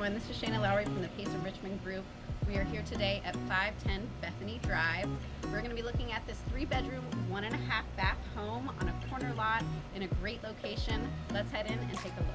everyone, this is Shana Lowry from the Pace of Richmond Group. We are here today at 510 Bethany Drive. We're going to be looking at this 3-bedroom, 1.5 bath home on a corner lot in a great location. Let's head in and take a look.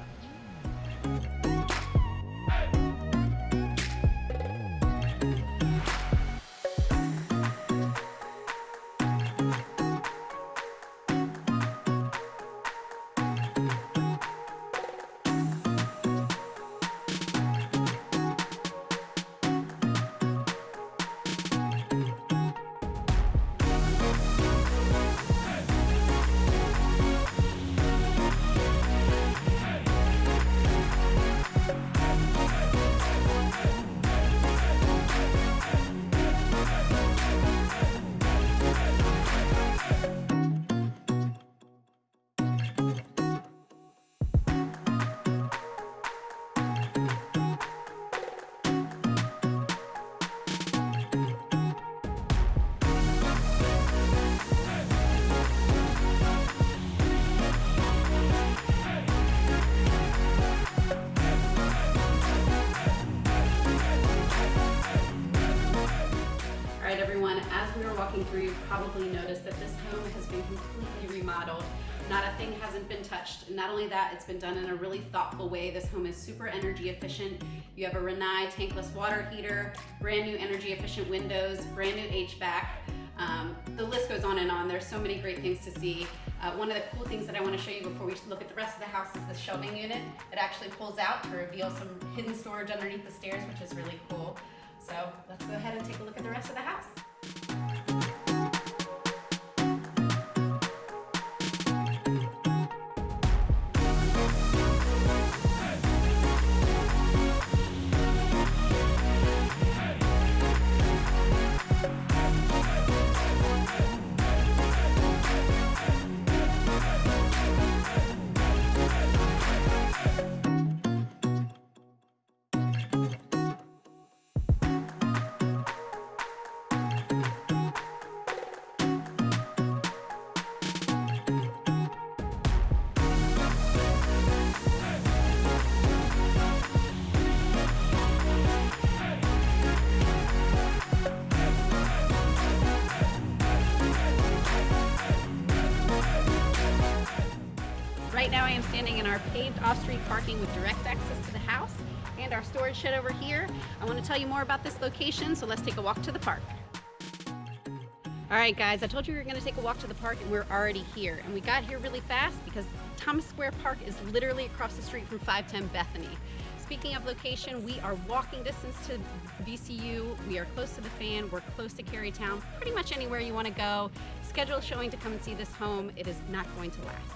Alright everyone, as we were walking through, you've probably noticed that this home has been completely remodeled. Not a thing hasn't been touched. And not only that, it's been done in a really thoughtful way. This home is super energy efficient. You have a Rinnai tankless water heater, brand new energy efficient windows, brand new HVAC. The list goes on and on. There's so many great things to see. One of the cool things that I want to show you before we look at the rest of the house is the shelving unit. It actually pulls out to reveal some hidden storage underneath the stairs, which is really cool. So let's go ahead and take a look at the rest of the house. Right now I am standing in our paved off-street parking with direct access to the house and our storage shed over here. I want to tell you more about this location, so let's take a walk to the park. Alright guys, I told you we were going to take a walk to the park and we're already here. And we got here really fast because Thomas Square Park is literally across the street from 510 Bethany. Speaking of location, we are walking distance to VCU, we are close to the Fan, we're close to Carytown, pretty much anywhere you want to go. Schedule showing to come and see this home. It is not going to last.